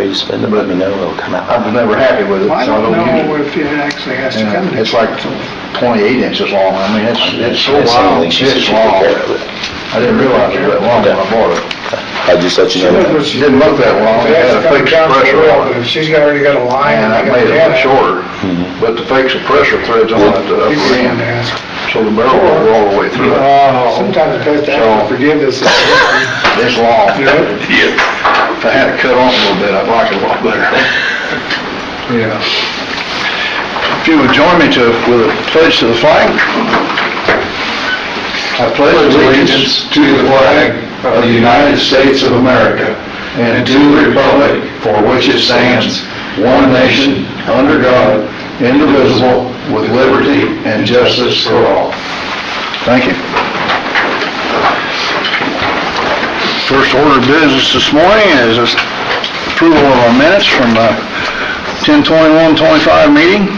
ready to spend it, let me know, it'll come out. I was never happy with it. Well, I so don't use know it. if it actually has to come. And it's like 28 inches long. I mean, it's so That's the long. only thing she said It's she'd take long. care of it. I didn't realize it was that long when I bought it. I'll just let you know. It didn't look that long. It had a fixed pressure on But it. if she's already got a line. And I they got made it that, look shorter, but the fixed pressure threads on at the you upper can end. ask. So the barrel will go all the way through it. Sometimes it's best to So- ask for forgiveness. It's long. If I had it cut off a little bit, I'd like it a lot better. Yeah. If you would join me with a pledge to the flag. I pledge allegiance to the flag of the United States of America and to the republic for which it stands, one nation, under God, indivisible, with liberty and justice for all. Thank you. First order of business this morning is approval of our minutes from 10/21/25 meeting.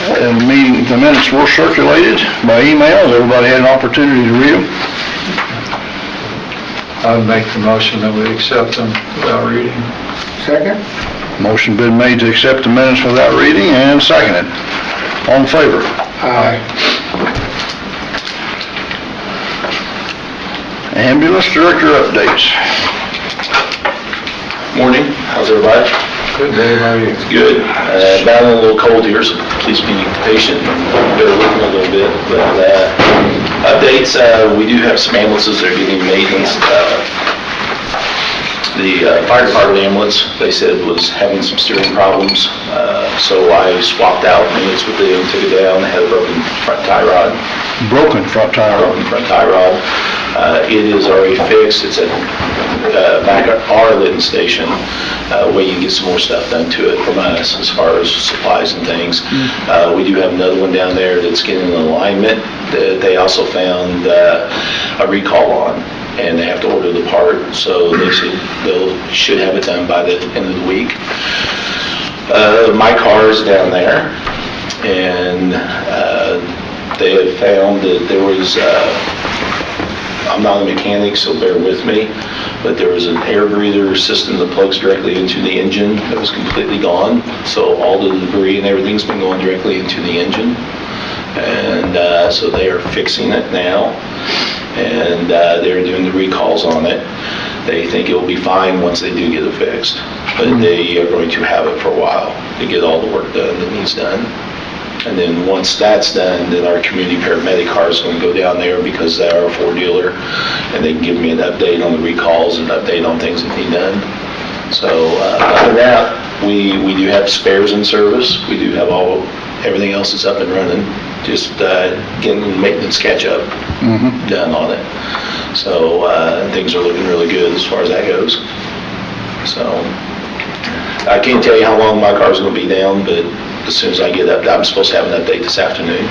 And the minutes were circulated by email. Everybody had an opportunity to read them. I would make the motion that we accept them without reading. Second? Motion been made to accept the minutes without reading and seconded. All in favor? Aye. Ambulance director updates. Morning, how's everybody? Good day, how are you? Good. Battling a little cold here, so please be patient and bear with me a little bit. But updates, we do have some ambulances that are getting maintenance. The fire department ambulance, they said, was having some steering problems, so I swapped out units with them, took it down, had a broken front tie rod. Broken front tire. Broken front tie rod. It is already fixed. It's at back at our Lytton station, where you can get some more stuff done to it from us as far as supplies and things. We do have another one down there that's getting an alignment that they also found a recall on, and they have to order the part, so they said should have it done by the end of the week. My car is down there, and they have found that there was I'm not a mechanic, so bear with me, but there was an air breather system that plugs directly into the engine that was completely gone. So all the debris and everything's been going directly into the engine. And so they are fixing it now, and they're doing the recalls on it. They think it will be fine once they do get it fixed, but they are going to have it for a while to get all the work done that needs done. And then once that's done, then our community paramedic car is going to go down there because they are a Ford dealer, and they can give me an update on the recalls and update on things that need done. So other than that, we do have spares in service. We do have everything else is up and running. Just getting maintenance catch-up done on it. So things are looking really good as far as that goes. So I can't tell you how long my car's going to be down, but as soon as I get up, I'm supposed to have an update this afternoon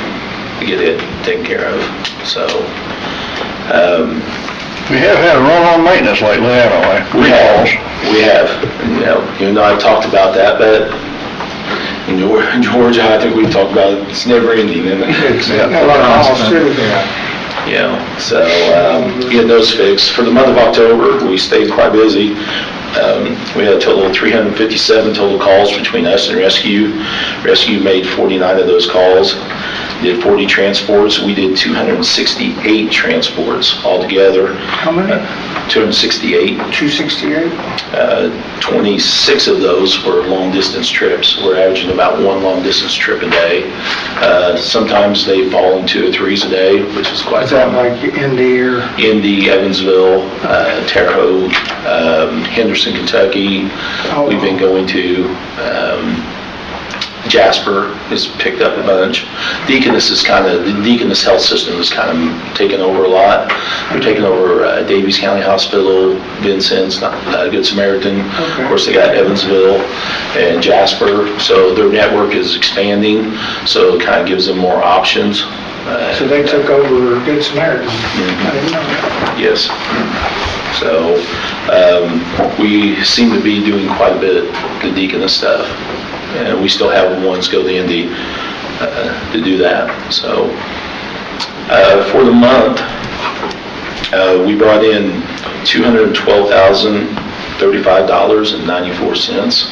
to get it taken care of. So We have had a run on maintenance lately, haven't we? we have. You and I talked about that, but in Georgia, I think we've talked about it. It's never ending, isn't it? Yeah, so getting those fixed. For the month of October, we stayed quite busy. We had a total of 357 total calls between us and Rescue. Rescue made 49 of those calls. Did 40 transports. We did 268 transports altogether. How many? 268. 268? 26 of those were long distance trips. We're averaging about one long distance trip a day. Sometimes they fall in 2 or 3s a day, which is quite Is that common. like Indy or? Indy, Evansville, Terre Haute, Henderson, Kentucky. Oh, We've been going to Jasper has picked up a bunch. Deaconess the Deaconess Health System is kind of taken over a lot. They're taking over Davies County Hospital, Vincent's, Good Samaritan. Okay. Of course, they got Evansville and Jasper. So their network is expanding, so it kind of gives them more options. So they took over Good Samaritan? I didn't know that. Yes. So we seem to be doing quite a bit of the Deaconess stuff. And we still have ones go to Indy to do that. So for the month, we brought in $212,000 $35.94.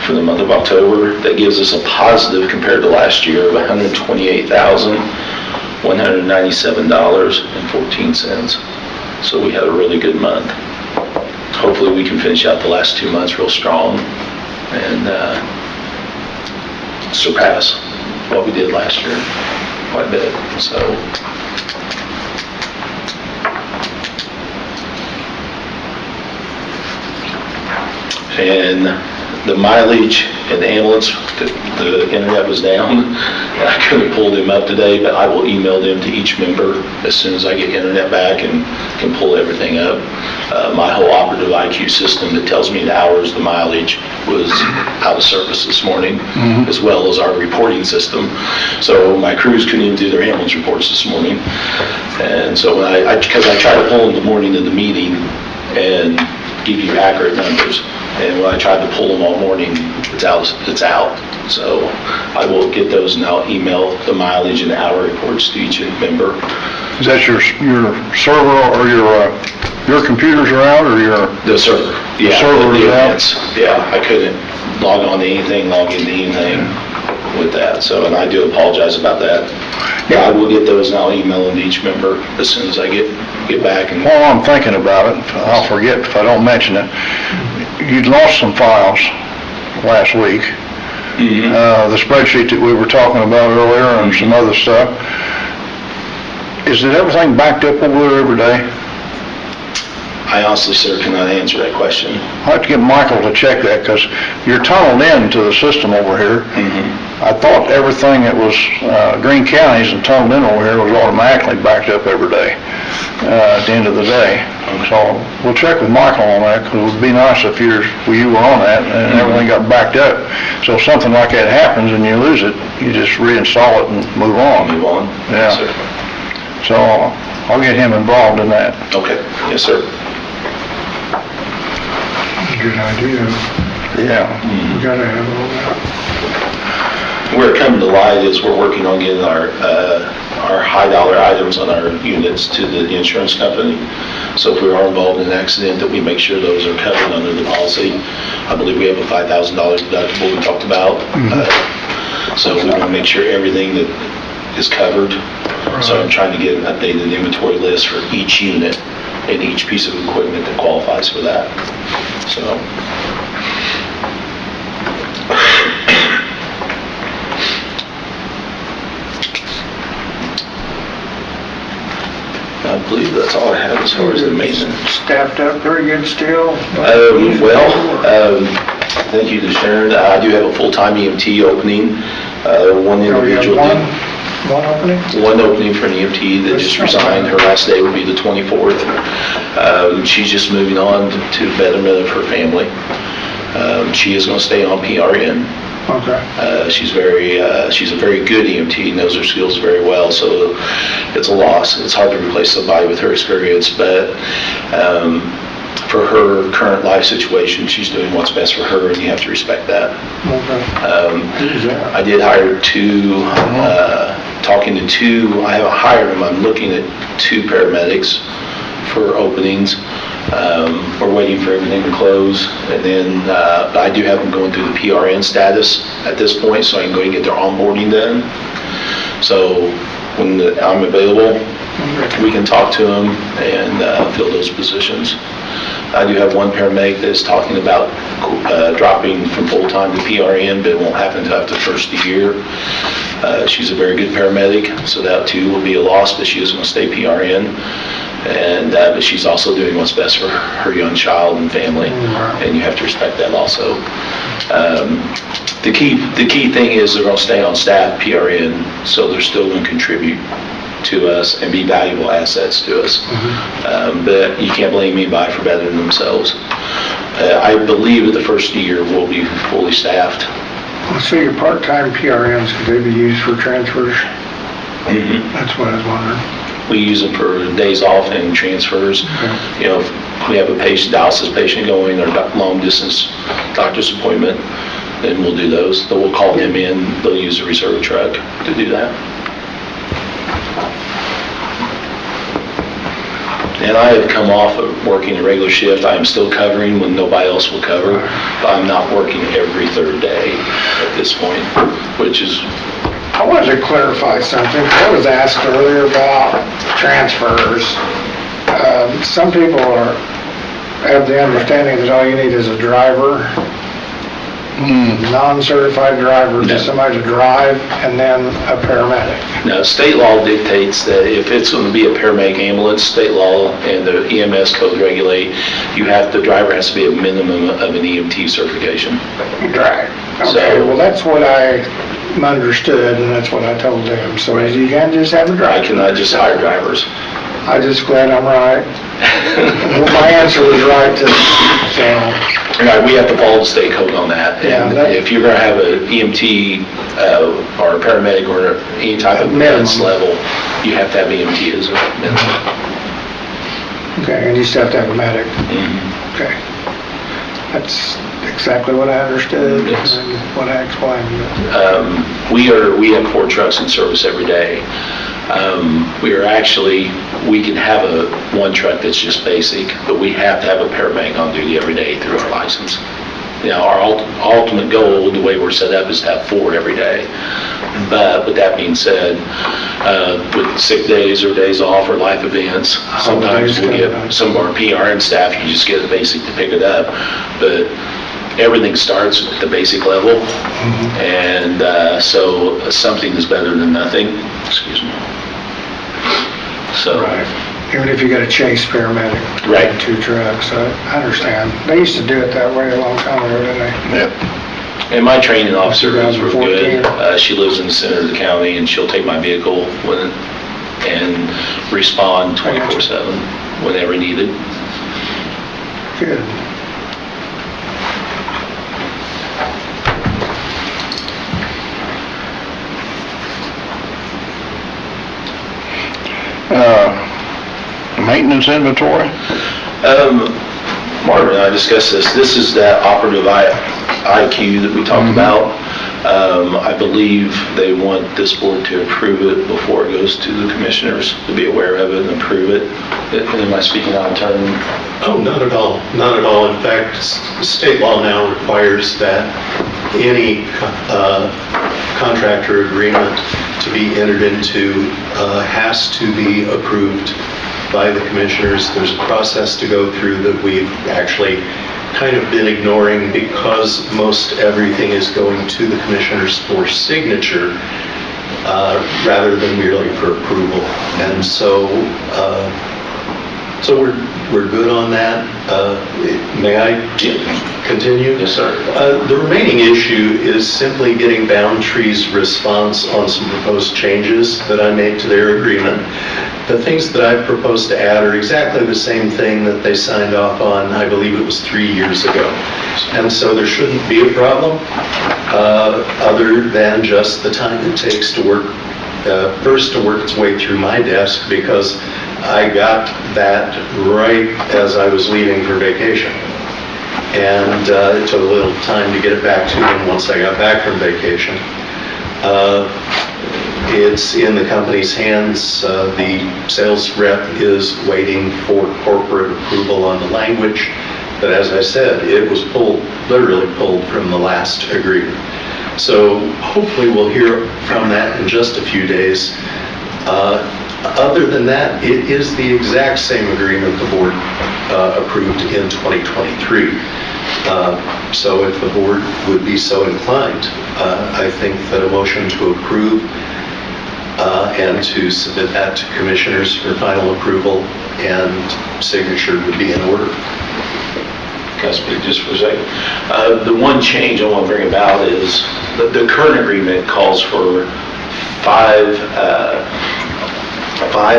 For the month of October, that gives us a positive compared to last year of $128,197.14. So we had a really good month. Hopefully we can finish out the last 2 months real strong and surpass what we did last year quite a bit. So and the mileage and the ambulance, the internet was down. I couldn't pull them up today, but I will email them to each member as soon as I get internet back and can pull everything up. My whole operative IQ system that tells me the hours, the mileage was out of service this morning, as well as our reporting system. So my crews couldn't even do their ambulance reports this morning. And so because I try to pull in the morning of the meeting and give you accurate numbers. And when I tried to pull them all morning, it's out. So I will get those and I'll email the mileage and hour reports to each member. Is that your server or your computers are out or The server. Yeah, server is out? events. Yeah, I couldn't log on to anything, log into anything with that. So, and I do apologize about that. Yeah, I will get those and I'll email them to each member as soon as I get back. And While I'm thinking about it, I'll forget if I don't mention it. You'd lost some files last week. The spreadsheet that we were talking about earlier and some other stuff. Is it everything backed up over there every day? I honestly, sir, cannot answer that question. I'll have to get Michael to check that because you're tunneled into the system over here. I thought everything that was Greene County's and tunneled in over here was automatically backed up every day at the end of the day. So we'll check with Michael on that because it would be nice if you were on that and everything got backed up. So if something like that happens and you lose it, you just reinstall it and move on. Move on? Yeah. Yes, sir. So I'll get him involved in that. Okay. Yes, sir. Good idea. Yeah. We gotta have all that. Where it coming to light is we're working on getting our high dollar items on our units to the insurance company. So if we are involved in an accident, that we make sure those are covered under the policy. I believe we have a $5,000 deductible we talked about. So we want to make sure everything that is covered. So I'm trying to get an updated inventory list for each unit and each piece of equipment that qualifies for that. So. I believe that's all I have as far as the maintenance. Staffed up pretty good still? Thank you to Sharon. I do have a full-time EMT opening. One individual did. One opening? One opening for an EMT that just resigned. Her last day would be the 24th. She's just moving on to betterment of her family. She is going to stay on PRN. Okay. She's a very good EMT, knows her skills very well, so it's a loss. It's hard to replace somebody with her experience, but for her current life situation, she's doing what's best for her, and you have to respect that. Okay. Who's that? I did hire two, talking to two, I haven't hired them, I'm looking at two paramedics for openings. We're waiting for everything to close, and then I do have them going through the PRN status at this point, so I can go and get their onboarding done. So when I'm available, we can talk to them and fill those positions. I do have one paramedic that's talking about dropping from full-time to PRN, but it won't happen until after the first of the year. She's a very good paramedic, so that too will be a loss, but she is going to stay PRN. And but she's also doing what's best for her young child and family, and you have to respect that also. The key thing is they're going to stay on staff PRN, so they're still going to contribute to us and be valuable assets to us. But you can't blame anybody for bettering themselves. I believe that the first year we'll be fully staffed. So your part-time PRNs, could they be used for transfers? That's what I was wondering. We use them for days off and transfers. You know, if we have a dialysis patient going or long distance doctor's appointment, then we'll do those. Then we'll call them in. They'll use a reserve truck to do that. And I have come off of working a regular shift. I am still covering when nobody else will cover. But I'm not working every third day at this point, which is, I wanted to clarify something. I was asked earlier about transfers. Some people have the understanding that all you need is a driver, non-certified driver, just somebody to drive, and then a paramedic. now, state law dictates that if it's going to be a paramedic ambulance, state law and the EMS code regulate, the driver has to be a minimum of an EMT certification. Right. Okay, So- well, that's what I understood, and that's what I told them. So you can't just have a I driver. cannot just hire drivers. I'm just glad I'm right. Well, my answer was right too, so. Right, we have to follow the state code on that. Yeah, And that- if you're going to have an EMT or a paramedic or any type of Minimum. defense level, you have to have EMT as a minimum. Okay, and you still have to have a medic. Mhm. Okay. That's exactly what I understood Yes. and what I explained. We have 4 trucks in service every day. We can have one truck that's just basic, but we have to have a paramedic on duty every day through our license. You know, our ultimate goal, the way we're set up, is to have 4 every day. But with that being said, with sick days or days off or life events, sometimes we'll get some of our PRN staff, you just get a basic to pick it up. But everything starts at the basic level, and so something is better than nothing. Excuse me. So, Right. Even if you got a chase paramedic. Right. 2 trucks, I understand. They used to do it that way a long time ago, didn't they? Yep. and my training officer is real good. 2014. She lives in the center of the county, and she'll take my vehicle and respond 24/7 whenever needed. Good. Maintenance inventory? Marvin and I discussed this. This is that operative IQ that we talked about. I believe they want this board to approve it before it goes to the commissioners, to be aware of it and approve it. Am I speaking out of turn? Oh, not at all, not at all. In fact, state law now requires that any contractor agreement to be entered into has to be approved by the commissioners. There's a process to go through that we've actually kind of been ignoring because most everything is going to the commissioners for signature rather than merely for approval. And so we're good on that. May I continue? Yes, sir. The remaining issue is simply getting Boundtree's response on some proposed changes that I made to their agreement. The things that I proposed to add are exactly the same thing that they signed off on, I believe it was 3 years ago. And so there shouldn't be a problem, other than just the time it takes to work, first to work its way through my desk, because I got that right as I was leaving for vacation. And it took a little time to get it back to them once I got back from vacation. It's in the company's hands. The sales rep is waiting for corporate approval on the language. But as I said, it was literally pulled from the last agreement. So hopefully we'll hear from that in just a few days. Other than that, it is the exact same agreement the board approved in 2023. So if the board would be so inclined, I think that a motion to approve and to submit that to commissioners for final approval and signature would be in order. Can I speak just for a second? The one change I want to bring about is the current agreement calls for 5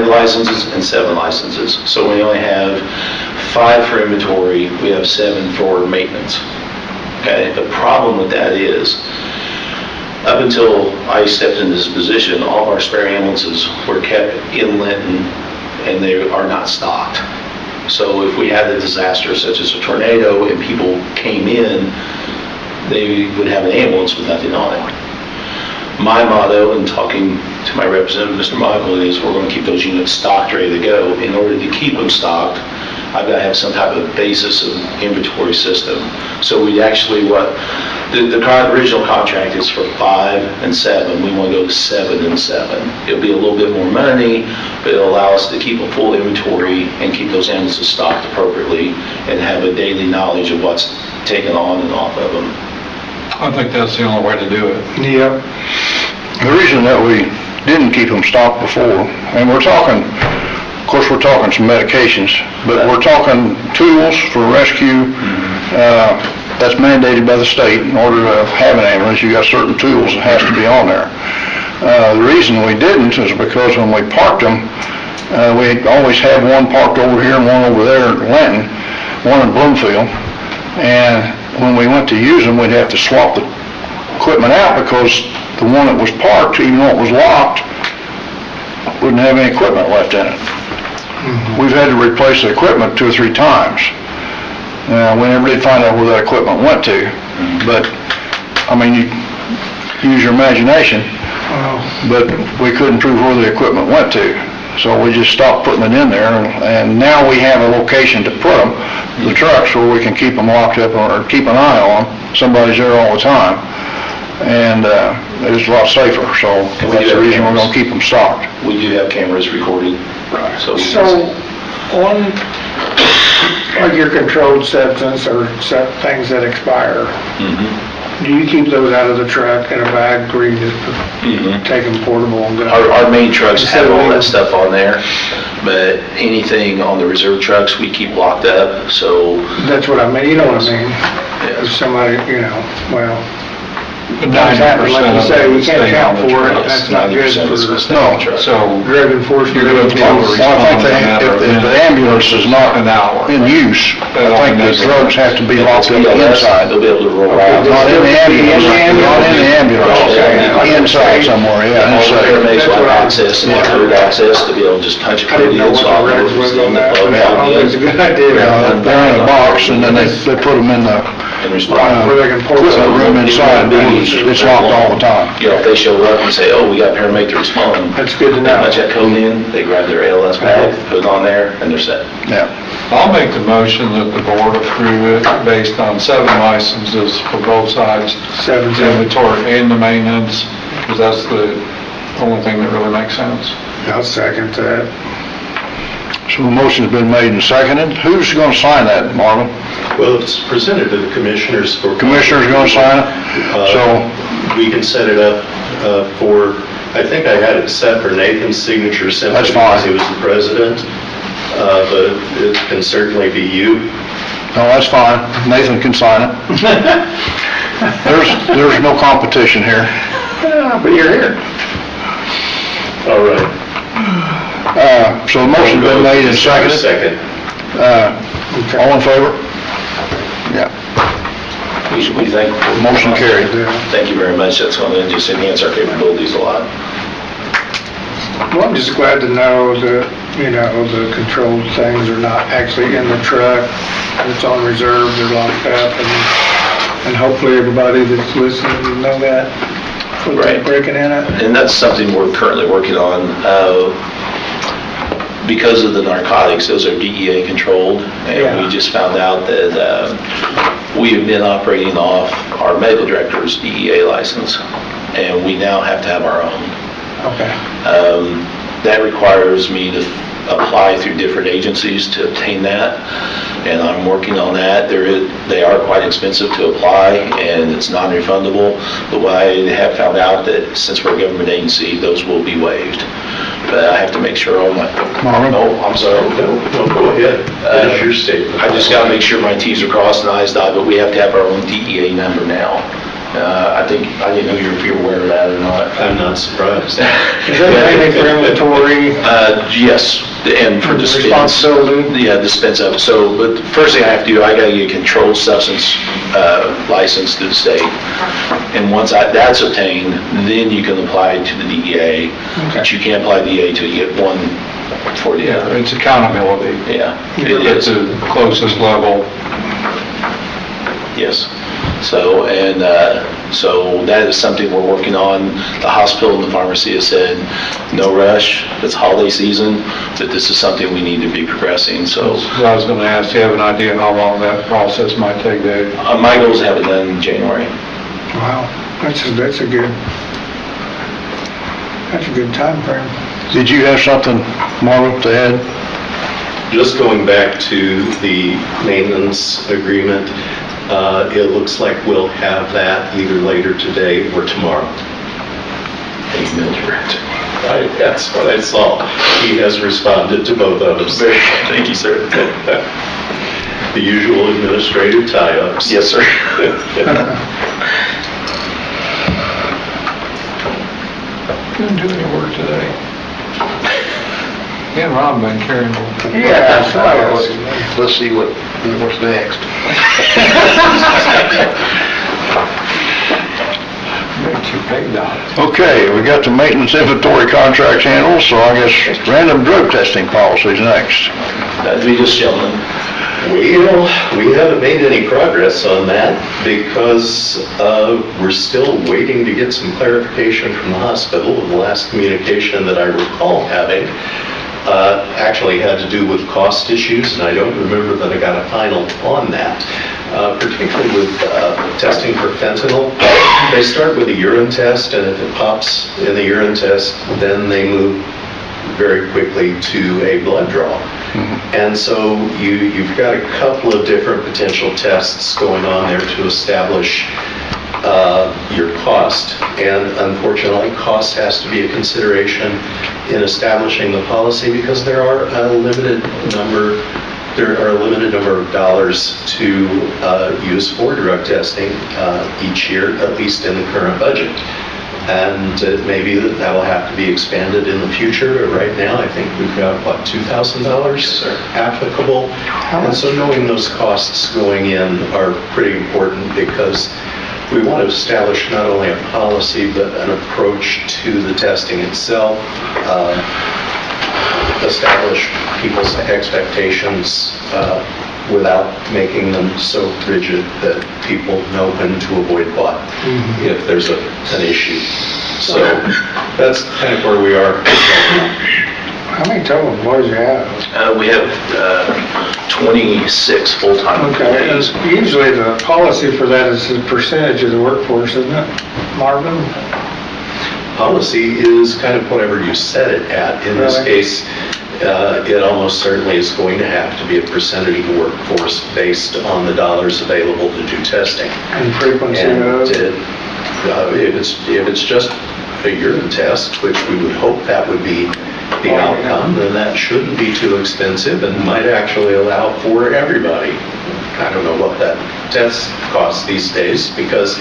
licenses and 7 licenses. So we only have 5 for inventory, we have 7 for maintenance. Okay, the problem with that is, up until I stepped into this position, all of our spare ambulances were kept in Linton and they are not stocked. So if we had a disaster such as a tornado and people came in, they would have an ambulance with nothing on it. My motto in talking to my representative, Mr. Michael, is we're going to keep those units stocked, ready to go. In order to keep them stocked, I've got to have some type of basis of inventory system. So we actually, the original contract is for 5 and 7. We want to go to 7 and 7. It'll be a little bit more money, but it'll allow us to keep a full inventory and keep those ambulances stocked appropriately and have a daily knowledge of what's taken on and off of them. I think that's the only way to do it. Yep. The reason that we didn't keep them stocked before, and we're talking some medications, but we're talking tools for rescue, that's mandated by the state. In order to have an ambulance, you got certain tools that has to be on there. The reason we didn't is because when we parked them, we always had one parked over here and one over there in Linton, one in Bloomfield, and when we went to use them, we'd have to swap the equipment out because the one that was parked, even though it was locked, wouldn't have any equipment left in it. We've had to replace the equipment 2 or 3 times. We never did find out where that equipment went to, but, I mean, you use your imagination, but we couldn't prove where the equipment went to. So we just stopped putting it in there, and now we have a location to put them, the trucks, where we can keep them locked up or keep an eye on them. Somebody's there all the time, and it's a lot safer, so that's the reason we're going to keep them stocked. We do have cameras recorded. So on, like your controlled substance or things that expire, do you keep those out of the truck in a bag where you just take them portable and go? Our main trucks have all that stuff on there, but anything on the reserve trucks, we keep locked up, so. That's what I mean, you know what I mean? Yes. If somebody, well, But things happen, like you say, we can't stay account on the for it, truck. that's not good for No, So drug enforcement. you're going to be able to well, I think respond in a matter of if the ambulance is not an hour. in use, I think the drugs have to be locked up inside. They'll be able to roll out. Not in the ambulance, not in the ambulance, inside somewhere, yeah, All the inside. paramedics will have access and code access to be able to just punch a I code didn't know in, what so the regs was on that, but I I'll don't think it's a good idea. They're in a box, and then they put them in the and respond. Where they can pull equipment room something. inside, it's locked all the time. You know, if they show up and say, oh, we got paramedic to respond. That's good to They know. punch that code in, they grab their ALS bag, put it on there, and they're set. Yeah. I'll make the motion that the board approve it based on 7 licenses for both sides. 7. The inventory and the maintenance, because that's the only thing that really makes sense. I'll second that. So the motion's been made and seconded. Who's going to sign that, Marvin? Well, it's presented to the commissioners for... Commissioner's going to sign it? So, We can set it up for, I think I had it set for Nathan's signature simply That's fine. because he was the president, but it can certainly be you. no, that's fine. Nathan can sign it. There's no competition here. But you're here. All right. So the motion's been made and seconded. Second. All in favor? Yeah. We thank. Motion carried. Thank you very much. That's going to just enhance our capabilities a lot. Well, I'm just glad to know that, the controlled things are not actually in the truck. It's on reserve, they're locked up, and hopefully everybody that's listening will know that before they're Right. breaking in it. And that's something we're currently working on. Because of the narcotics, those are DEA controlled, and we just found out that we have been operating off our medical director's DEA license, and we now have to have our own. Okay. That requires me to apply through different agencies to obtain that, and I'm working on that. They are quite expensive to apply, and it's non-refundable, but what I have found out that since we're a government agency, those will be waived. But I have to make sure all my... Marvin? Oh, I'm sorry. No, go ahead. Finish your statement. I just got to make sure my T's are crossed and I's dotted, but we have to have our own DEA number now. I didn't know if you were aware of that or not. I'm not surprised. Is that mainly for inventory? Yes, and for dispense. Responsibility? Yeah, dispense of it. So, but the first thing I have to do, I got to get a controlled substance license through the state. And once that's obtained, then you can apply to the DEA. But you can't apply to DEA until you get one for the other. It's accountability. Yeah, it It's is. the closest level. Yes. So, and So that is something we're working on. The hospital and the pharmacy has said, no rush, it's holiday season, that this is something we need to be progressing, so. I was gonna ask, do you have an idea how long that process might take, Dave? My goal is to have it done in January. Wow, that's a good time frame. Did you have something, Marvin, to add? Just going back to the maintenance agreement, it looks like we'll have that either later today or tomorrow. Amen, correct. That's what I saw. He has responded to both of us. Thank you, sir. The usual administrative tie-ups. Yes, sir. Didn't do any work today. Me and Ron been carrying. Yeah, Let's see what's next. Bet you paid dollars. Okay, we got the maintenance inventory contracts handled, so I guess random drug testing policies next. That'd be just gentlemen. Well, we haven't made any progress on that because we're still waiting to get some clarification from the hospital. The last communication that I recall having actually had to do with cost issues, and I don't remember that I got a final on that. Particularly with testing for fentanyl, they start with a urine test, and if it pops in the urine test, then they move very quickly to a blood draw. And so you've got a couple of different potential tests going on there to establish your cost. And unfortunately, cost has to be a consideration in establishing the policy because there are a limited number of dollars to use for drug testing each year, at least in the current budget. And maybe that will have to be expanded in the future, but right now I think we've got, what, $2,000 applicable? And so knowing those costs going in are pretty important because we want to establish not only a policy but an approach to the testing itself, establish people's expectations without making them so rigid that people know when to avoid what if there's an issue. So that's kind of where we are. How many total employees you have? We have 26 full-time Okay, employees. and usually the policy for that is the percentage of the workforce, isn't it, Marvin? Policy is kind of whatever you set it at. In this Really? case, it almost certainly is going to have to be a percentage of the workforce based on the dollars available to do testing. And frequency And of? if it's just a urine test, which we would hope that would be the outcome, then that shouldn't be too expensive and might actually allow for everybody. I don't know what that test costs these days because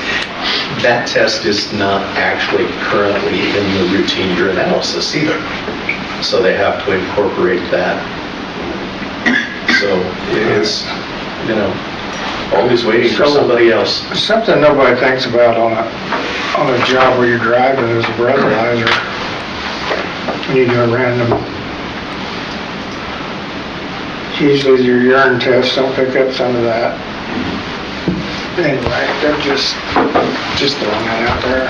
that test is not actually currently in the routine urinalysis either. So they have to incorporate that. So it's, always waiting for somebody else. Something nobody thinks about on a job where you're driving is a breathalyzer. When you do a random, usually your urine tests don't pick up some of that. Anyway, they're just throwing that out there.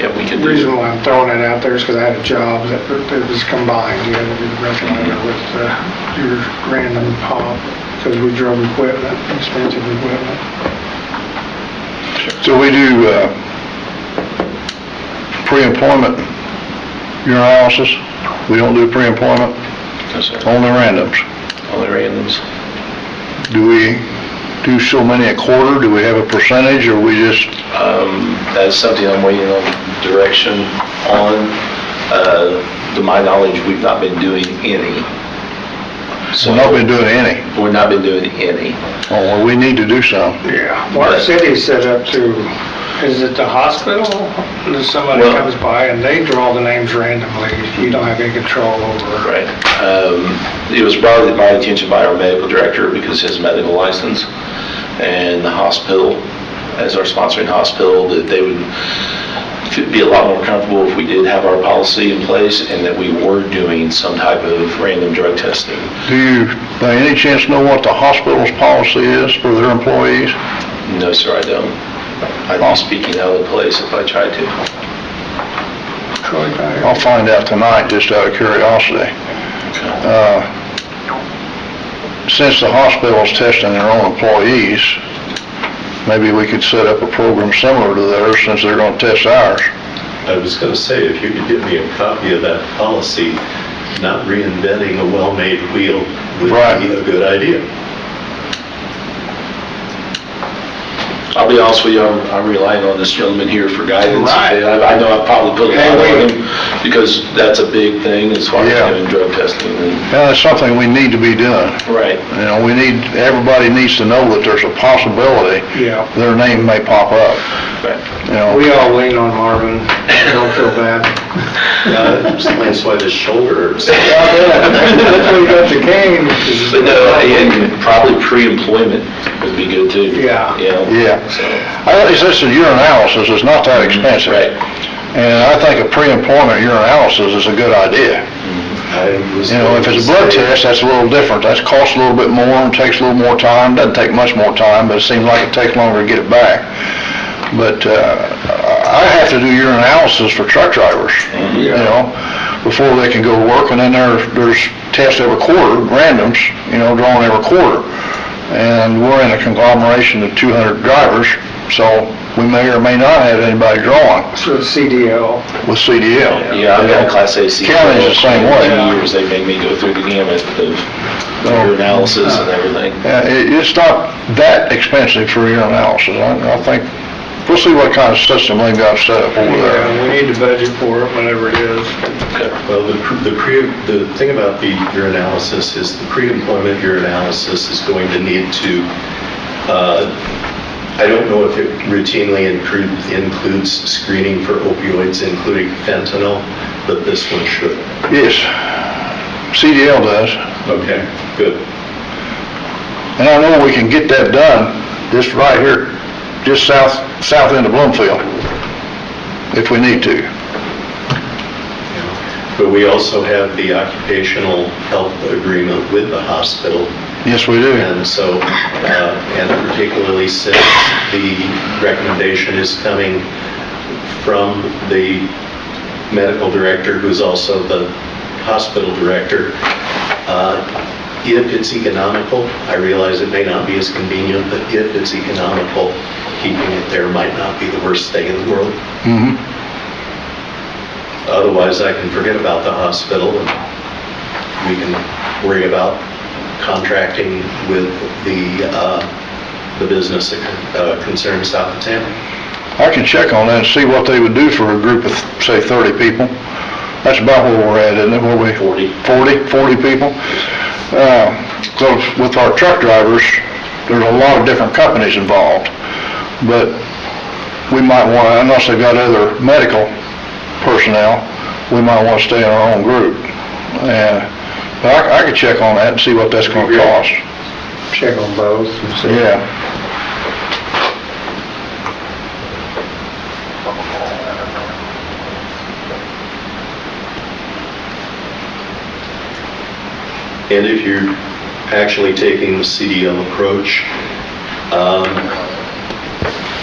Yeah, we could The reason why I'm throwing it out there is because I had a job that was combined. You had to do the breathalyzer with your random pop because we drove equipment, expensive equipment. So we do pre-employment urinalysis? We don't do pre-employment? No, sir. Only randoms? Only randoms. Do we do so many a quarter? Do we have a percentage, or we just? That's something I'm waiting on direction on. To my knowledge, we've not been doing any. So We've not been doing any? We've not been doing any. Oh, well, we need to do some. Yeah, Mark City's set up to, is it the hospital? Somebody Well- comes by and they draw the names randomly. You don't have any control over. Right. It was brought to my attention by our medical director because his medical license and the hospital, as our sponsoring hospital, that they would be a lot more comfortable if we did have our policy in place and that we were doing some type of random drug testing. Do you, by any chance, know what the hospital's policy is for their employees? No, sir, I don't. I'd be speaking out of place if I tried to. Troy Dyer. I'll find out tonight, just out of curiosity. Since the hospital's testing their own employees, maybe we could set up a program similar to theirs since they're gonna test ours. I was going to say, if you could give me a copy of that policy, not reinventing a well-made wheel would Right. be a good idea. I'll be honest with you, I'm relying on this gentleman here for guidance. Right. I know I've probably put a lot on him, because that's a big thing as far as Yeah. doing drug testing. Yeah, that's something we need to be doing. Right. You know, everybody needs to know that there's a possibility Yeah. their name may pop up, Right. you know. We all lean on Marvin. Don't feel bad. Explains why the shoulder hurts. That's why you got the cane. But no, and probably pre-employment would be good too. Yeah. You know? Yeah. So, It's just a urinalysis, it's not that expensive. right. And I think a pre-employment urinalysis is a good idea. You know, if it's a blood test, that's a little different. That costs a little bit more and takes a little more time. Doesn't take much more time, but it seems like it takes longer to get it back. But I have to do urinalysis for truck drivers, you know, before they can go to work. And then there's tests every quarter, randoms, you know, drawn every quarter. And we're in a conglomeration of 200 drivers, so we may or may not have anybody drawing So it's CDL. with CDL. Yeah, I've got a Class A C. County's the same way. 2 years, they made me go through the gamut of your analysis and everything. It's not that expensive for urinalysis. I think, we'll see what kind of system they've got set up over Yeah, there. we need to budget for it, whatever it is. Okay. Well, the thing about the urinalysis is the pre-employment urinalysis is going to need to, I don't know if it routinely includes screening for opioids, including fentanyl, but this one should. Yes, CDL does. Okay, good. And I know we can get that done just right here, just south end of Bloomfield, if we need to. But we also have the occupational health agreement with the hospital. Yes, we do. And so, and particularly since the recommendation is coming from the medical director, who's also the hospital director, if it's economical, I realize it may not be as convenient, but if it's economical, keeping it there might not be the worst thing in the world. Mm-hmm. Otherwise, I can forget about the hospital and we can worry about contracting with the business that concerns south of town. I can check on that and see what they would do for a group of, say, 30 people. That's about where we're at, isn't it? Where we 40. 40 people. So with our truck drivers, there's a lot of different companies involved, but we might want to, unless they've got other medical personnel, we might want to stay in our own group. But I could check on that and see what that's going to cost. Check on both and see. Yeah. And if you're actually taking the CDL approach,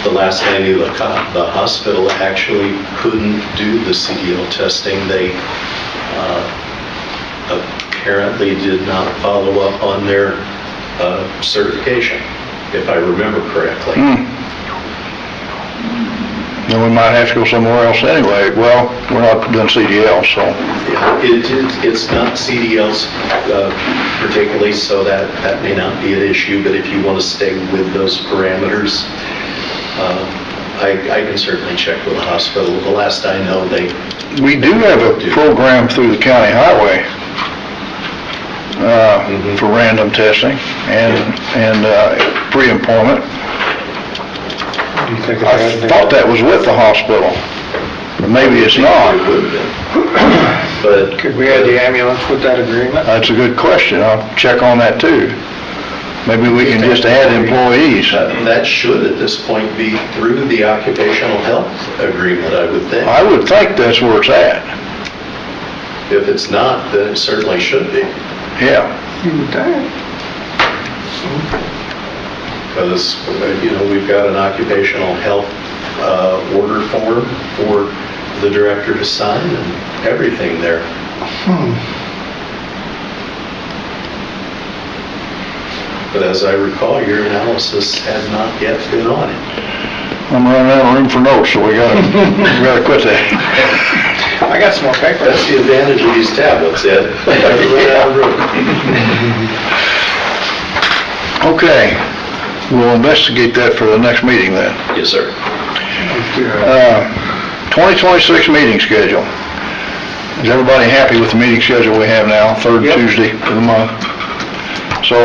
the last I knew, the hospital actually couldn't do the CDL testing. They apparently did not follow up on their certification, if I remember correctly. Then we might have to go somewhere else anyway. Well, we're not doing CDL, so. Yeah, it's not CDLs particularly, so that may not be an issue, but if you want to stay with those parameters, I can certainly check with the hospital. The last I know, We do have a program through the county highway for random testing and pre-employment. You think I thought that was with the hospital, but maybe it's not. it would have been. But Could we add the ambulance with that agreement? That's a good question. I'll check on that too. Maybe we can just add employees. that should at this point be through the occupational health agreement, I would think. I would think that's where it's at. If it's not, then it certainly should be. Yeah. You would think. because, we've got an occupational health order form for the director to sign and everything there. But as I recall, your analysis had not yet been on it. I'm running out of room for notes, so we gotta quit that. I got some more paper. That's the advantage of these tablets, Ed. Never run out of room. Okay, we'll investigate that for the next meeting then. Yes, sir. 2026 meeting schedule. Is everybody happy with the meeting schedule we have now, third Yep. Tuesday of the month? So,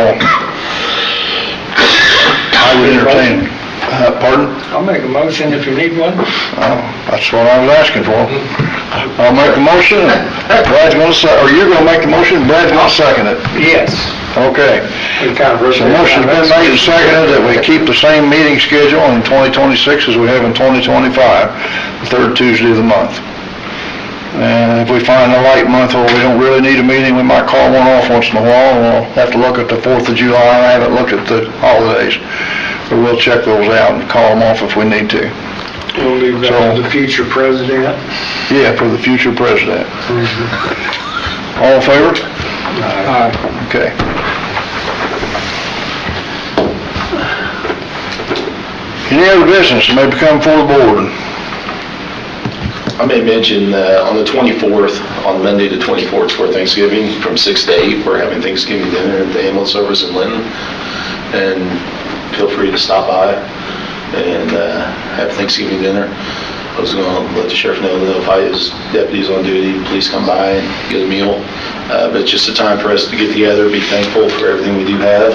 I would entertain, pardon? I'll make a motion if you need one. That's what I was asking for. I'll make a motion, Brad's gonna or you're gonna make the motion, Brad's gonna second it. Yes. Okay. We kind of So motion's been made and seconded that we keep the same meeting schedule in 2026 as we have in 2025, the third Tuesday of the month. And if we find a light month where we don't really need a meeting, we might call one off once in a while, and we'll have to look at the 4th of July. I haven't looked at the holidays, but we'll check those out and call them off if we need to. We'll leave that to the future president. Yeah, for the future president. All in favor? Okay. Any other business that may become before the board? I may mention, on the 24th, on Monday the 24th for Thanksgiving, from 6 to 8, we're having Thanksgiving dinner at the ambulance service in Linton. And feel free to stop by and have Thanksgiving dinner. I was going to let the sheriff know that if his deputies on duty, please come by and get a meal. But it's just a time for us to get together, be thankful for everything we do have.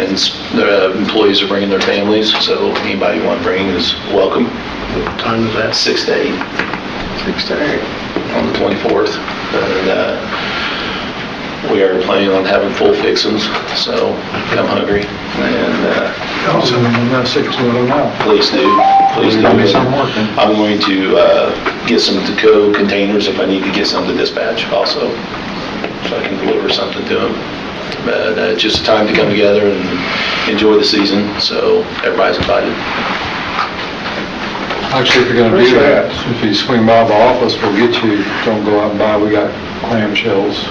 And the employees are bringing their families, so anybody you want to bring is welcome. What time is that? 6 to 8. 6 to 8. On the 24th. And we are planning on having full fixings, so come hungry. And please do. Please do. I'm going to get some to-go containers if I need to get some to dispatch also, so I can deliver something to them. But it's just a time to come together and enjoy the season, so everybody's invited. Actually, if you're gonna do that, if you swing by the office, we'll get you, don't go out and buy, we got clam shells,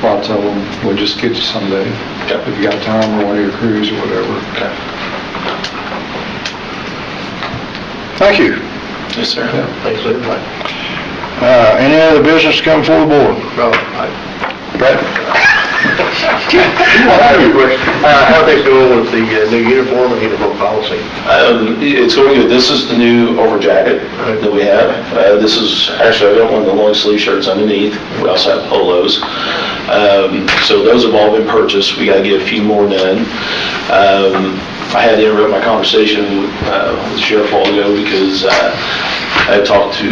lots of them, we'll just get you someday. Okay. If you got time or one of your crews or whatever. Okay. Thank you. Yes, sir. Yeah. Thanks for the invite. Any other business to come before the board? Brad? I have a question. How are they doing with the new uniform and uniform policy? It's going good. This is the new over jacket that we have. This is, actually, I got one of the long sleeve shirts underneath. We also have polos. So those have all been purchased. We got to get a few more done. I had to interrupt my conversation with the sheriff a while ago because I had talked to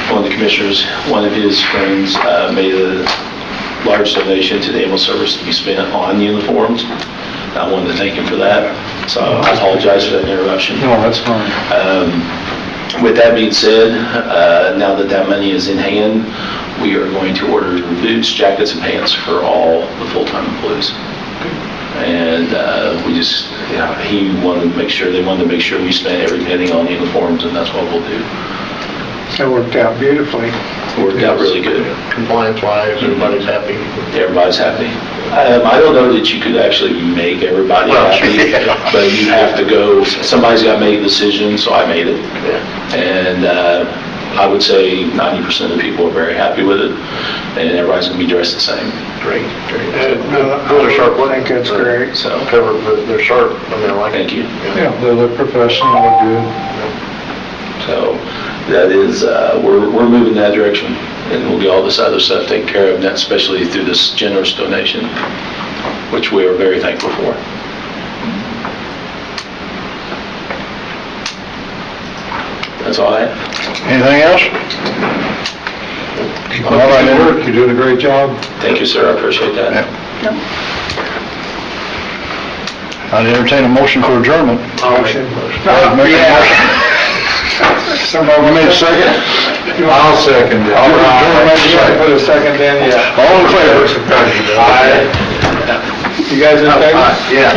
one of the commissioners. One of his friends made a large donation to the ambulance service to be spent on uniforms. I wanted to thank him for that, so I apologize for that interruption. No, that's fine. With that being said, now that that money is in hand, we are going to order boots, jackets, and pants for all the full-time employees. And we just, he wanted to make sure, they wanted to make sure we spent every penny on uniforms, and that's what we'll do. That worked out beautifully. It worked out really good. Compliance-wise, everybody's happy? Everybody's happy. I don't know that you could actually make everybody happy, but you have to go, somebody's got to make a decision, so I made it. And I would say 90% of the people are very happy with it, and everybody's going to be dressed the same. Great, great. Those are sharp. I think that's great. So, Cover, but they're sharp, I mean, I like it. thank you. Yeah, they look professional, look good. So that is, we're moving that direction, and we'll get all this other stuff taken care of, and that's especially through this generous donation, which we are very thankful for. That's all I have. Anything else? All right, Edward, you're doing a great job. Thank you, sir, I appreciate that. I'd entertain a motion for adjournment. Motion. Make a motion. Somebody You made a second? I'll second it. George made a second. Put a second in, yeah. All in favor? Aye. You guys in favor? Yeah.